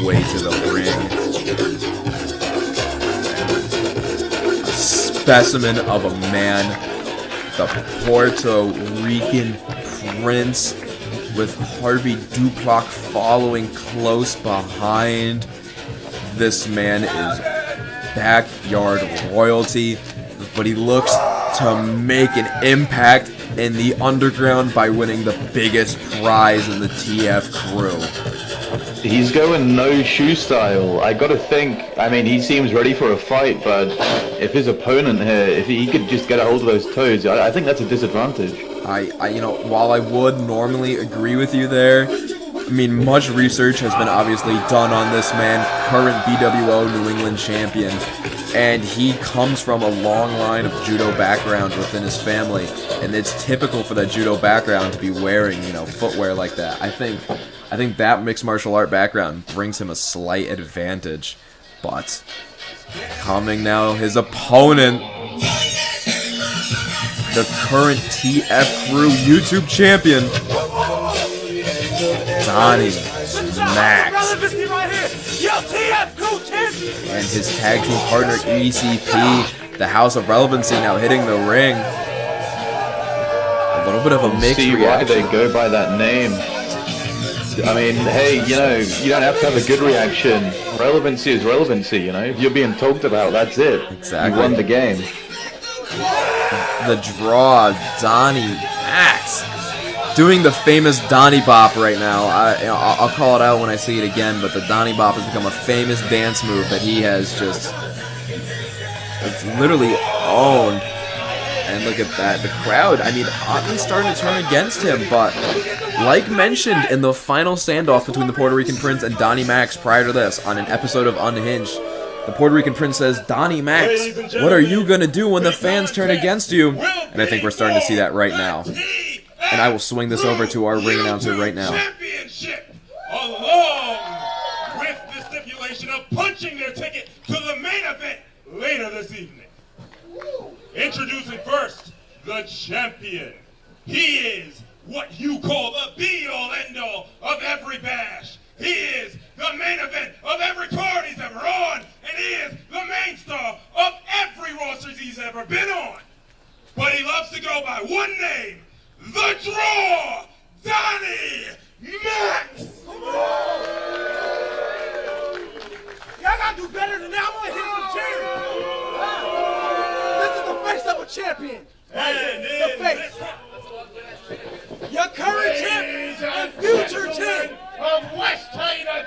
way to the ring. A specimen of a man, the Puerto Rican Prince, with Harvey Duplac following close behind. This man is backyard royalty, but he looks to make an impact in the underground by winning the biggest prize in the TF crew. He's going no shoe style. I gotta think, I mean, he seems ready for a fight, but if his opponent here, if he could just get a hold of those toes, I think that's a disadvantage. You know, while I would normally agree with you there, I mean, much research has been obviously done on this man, current BWO New England champion, and he comes from a long line of judo background within his family, and it's typical for that judo background to be wearing, you know, footwear like that. I think that mixed martial art background brings him a slight advantage, but coming now, his opponent, the current TFCrew YouTube champion, Donny Max, and his tag team partner ECP, the House of Relevancy, now hitting the ring. A little bit of a mixed reaction. Why they go by that name? I mean, hey, you know, you don't have to have a good reaction. Relevancy is relevancy, you know. If you're being talked about, that's it. Exactly. You won the game. The draw, Donny Max, doing the famous Donny Bop right now. I'll call it out when I see it again, but the Donny Bop has become a famous dance move that he has it's literally owned. And look at that, the crowd, I mean, oddly starting to turn against him, but like mentioned in the final standoff between the Puerto Rican Prince and Donny Max prior to this, on an episode of Unhinged, the Puerto Rican Prince says, "Donny Max, what are you going to do when the fans turn against you?" And I think we're starting to see that right now. And I will swing this over to our ring announcer right now. Championship, along with the stipulation of punching their ticket to the main event later this evening. Introducing first, the champion. He is what you call the be-all, end-all of every bash. He is the main event of every card he's ever on, and he is the main star of every roster he's ever been on. But he loves to go by one name, the Draw, Donny Max. Y'all gotta do better than that. I want to hit some cheers. This is the face of a champion. The face. Your current champion and future champion of West Hayden.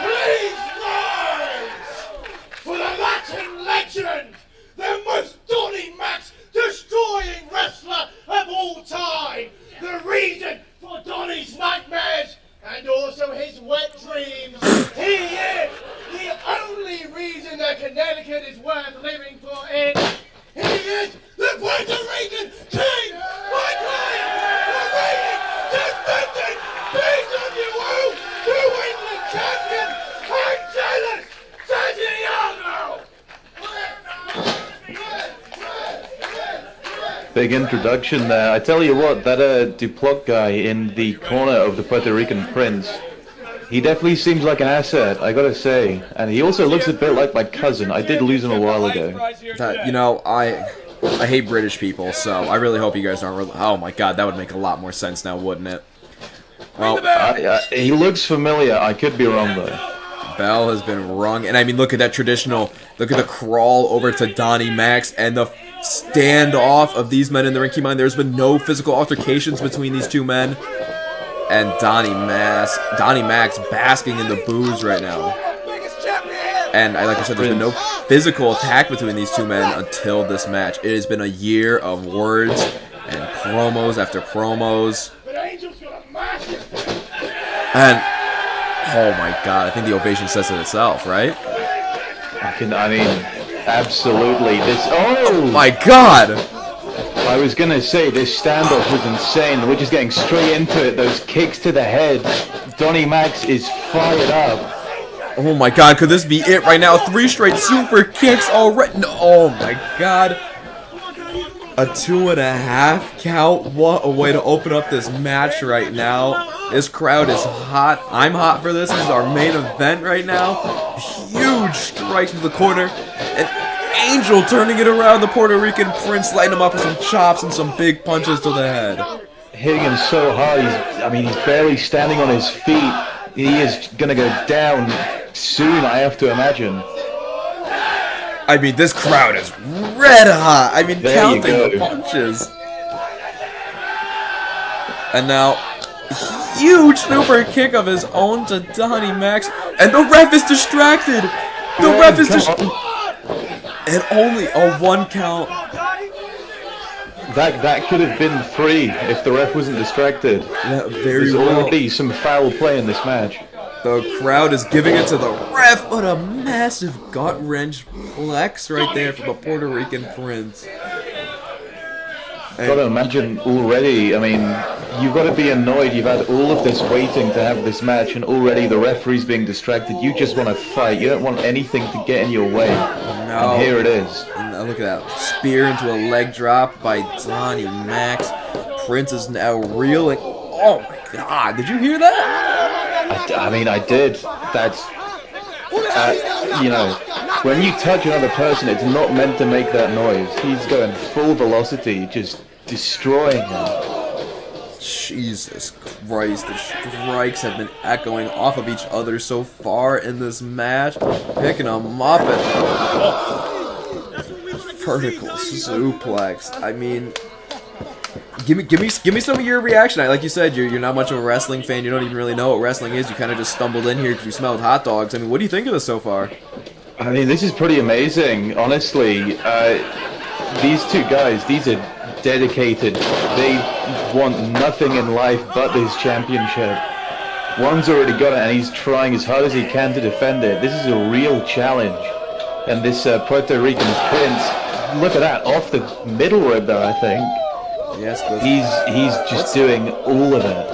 Please rise for the Latin legend, the most Donny Max destroying wrestler of all time, the reason for Donny's nightmares and also his wet dreams. He is the only reason that Connecticut is worth living for. It. He is the Puerto Rican King, my client, the reigning, defending BWO New England champion, Angel Santiago. Big introduction there. I tell you what, that Duplac guy in the corner of the Puerto Rican Prince, he definitely seems like an asset, I gotta say. And he also looks a bit like my cousin. I did lose him a while ago. You know, I hate British people, so I really hope you guys aren't really... Oh my god, that would make a lot more sense now, wouldn't it? Well, he looks familiar. I could be wrong, though. Bell has been rung, and I mean, look at that traditional... Look at the crawl over to Donny Max, and the standoff of these men in the ring. Keep in mind, there's been no physical altercations between these two men. And Donny Max basking in the booze right now. And like I said, there's been no physical attack between these two men until this match. It has been a year of words and promos after promos. And, oh my god, I think the ovation says it itself, right? I mean, absolutely. Oh my god! I was gonna say, this standoff was insane. We're just getting straight into it. Those kicks to the head. Donny Max is fired up. Oh my god, could this be it right now? 3 straight super kicks already. No, oh my god. A 2.5 count. What a way to open up this match right now. This crowd is hot. I'm hot for this. This is our main event right now. Huge strikes to the corner. And Angel turning it around. The Puerto Rican Prince lighting him up with some chops and some big punches to the head. Hitting him so hard, he's barely standing on his feet. He is gonna go down soon, I have to imagine. I mean, this crowd is red hot. I mean, there counting the punches. And now, huge super kick of his own to Donny Max. And the ref is distracted. The ref is distracted. And only a 1 count. That could have been 3 if the ref wasn't distracted. Yeah, There's already some foul play in this match. The crowd is giving it to the ref, but a massive gut-wrench flex right there from the Puerto Rican Prince. Gotta imagine already, I mean, you've got to be annoyed. You've had all of this waiting to have this match, and already the referee's being distracted. You just want to fight. You don't want anything to get in your way. No. And here it is. And look at that. Spear into a leg drop by Donny Max. Prince is now reeling. Oh my god, did you hear that? I mean, I did. That's, you know, when you touch another person, it's not meant to make that noise. He's going full velocity, just destroying him. Jesus Christ, the strikes have been echoing off of each other so far in this match. Picking them up and vertical suplex. I mean, give me some of your reaction. Like you said, you're not much of a wrestling fan. You don't even really know what wrestling is. You kind of just stumbled in here because you smelled hot dogs. I mean, what do you think of this so far? I mean, this is pretty amazing, honestly. These two guys, these are dedicated. They want nothing in life but this championship. One's already got it, and he's trying as hard as he can to defend it. This is a real challenge. And this Puerto Rican Prince, look at that, off the middle rib there, I think. Yes, he's just doing all of it.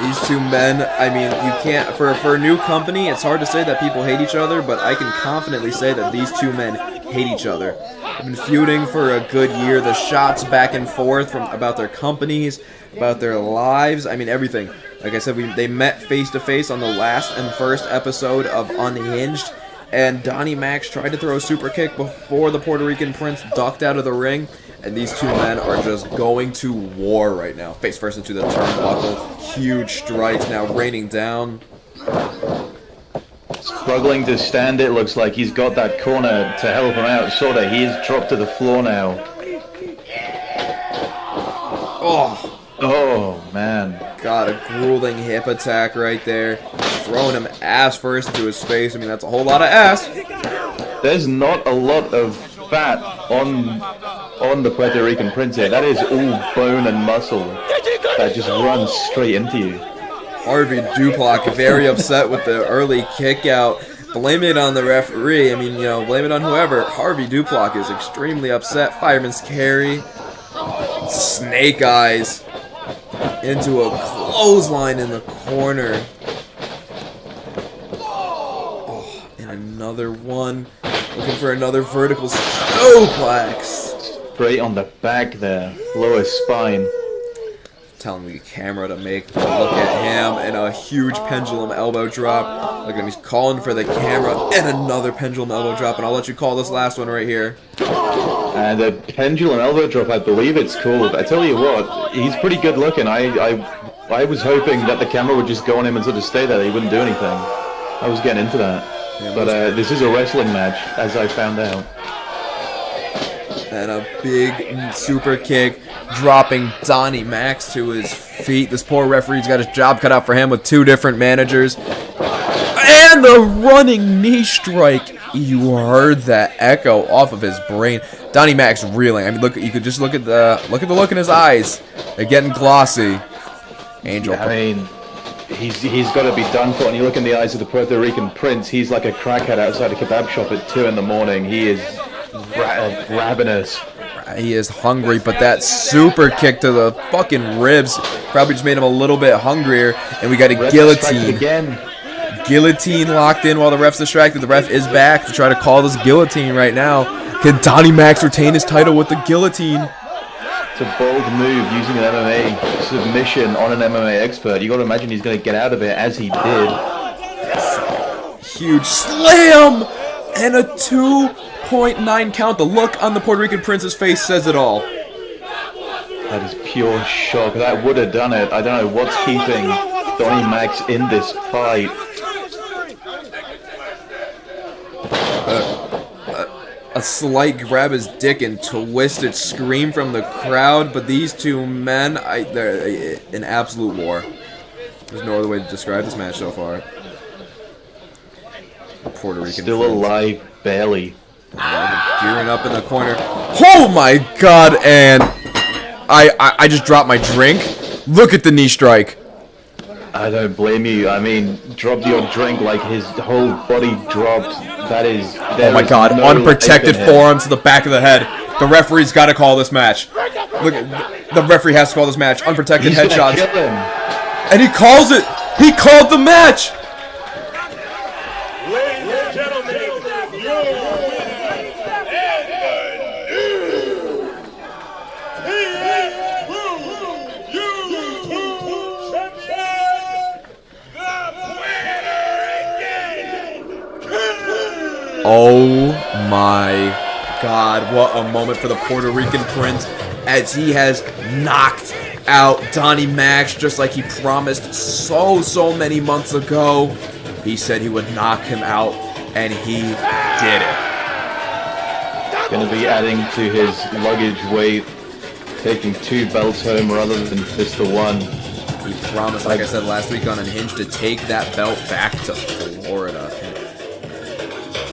These two men, I mean, you can't, for a new company, it's hard to say that people hate each other, but I can confidently say that these two men hate each other. They've been feuding for a good year. The shots back and forth about their companies, about their lives, I mean, everything. Like I said, they met face-to-face on the last and first episode of Unhinged, and Donny Max tried to throw a super kick before the Puerto Rican Prince ducked out of the ring. And these two men are just going to war right now. Face first into the turnbuckle. Huge strikes now raining down. Struggling to stand it, looks like he's got that corner to help him out. Sorta, he is dropped to the floor now. Oh, man. Got a grueling hip attack right there. Throwing him ass first into his face. I mean, that's a whole lot of ass. There's not a lot of fat on the Puerto Rican Prince here. That is all bone and muscle that just runs straight into you. Harvey Duplac very upset with the early kick out. Blame it on the referee. I mean, you know, blame it on whoever. Harvey Duplac is extremely upset. Fireman's carry. Snake eyes into a clothesline in the corner. Oh, and another one. Looking for another vertical suplex. Straight on the back there, lower spine. Telling the camera to make a look at him, and a huge pendulum elbow drop. Look at him, he's calling for the camera, and another pendulum elbow drop, and I'll let you call this last one right here. And the pendulum elbow drop, I believe it's called. I tell you what, he's pretty good looking. I was hoping that the camera would just go on him and sort of stay there, that he wouldn't do anything. I was getting into that. Yeah, but this is a wrestling match, as I found out. And a big super kick, dropping Donny Max to his feet. This poor referee's got his job cut out for him with two different managers. And the running knee strike. You heard that echo off of his brain. Donny Max reeling. I mean, look. You could just look at the look in his eyes. They're getting glossy. Angel. Yeah, I mean, he's got to be done for. And you look in the eyes of the Puerto Rican Prince. He's like a crackhead outside a kebab shop at 2 in the morning. He is ravenous. He is hungry, but that super kick to the fucking ribs probably just made him a little bit hungrier. And we got a guillotine. Again. Guillotine locked in while the ref's distracted. The ref is back to try to call this guillotine right now. Can Donny Max retain his title with the guillotine? It's a bold move using an MMA submission on an MMA expert. You got to imagine he's going to get out of it as he did. Huge slam! And a 2.9 count. The look on the Puerto Rican Prince's face says it all. That is pure shock. That would have done it. I don't know what's keeping Donny Max in this fight. A slight grab his dick and twisted scream from the crowd, but these two men, they're in absolute war. There's no other way to describe this match so far. Puerto Rican Still Prince. alive, barely. Gearing up in the corner. Oh my god, and I just dropped my drink. Look at the knee strike. I don't blame you. I mean, dropped your drink like his whole body dropped. That is... Oh my god, no unprotected life in him. forearms to the back of the head. The referee's got to call this match. Look, the referee has to call this match. Unprotected He's gonna headshots. kill him. And he calls it. He called the match. Ladies and gentlemen, your winner and TFCrew Champion, the Puerto Rican. Oh my god, what a moment for the Puerto Rican Prince as he has knocked out Donny Max just like he promised so many months ago. He said he would knock him out, and he did it. Going to be adding to his luggage weight, taking 2 belts home rather than just the 1. He promised, like I said last week on Unhinged, to take that belt back to Florida.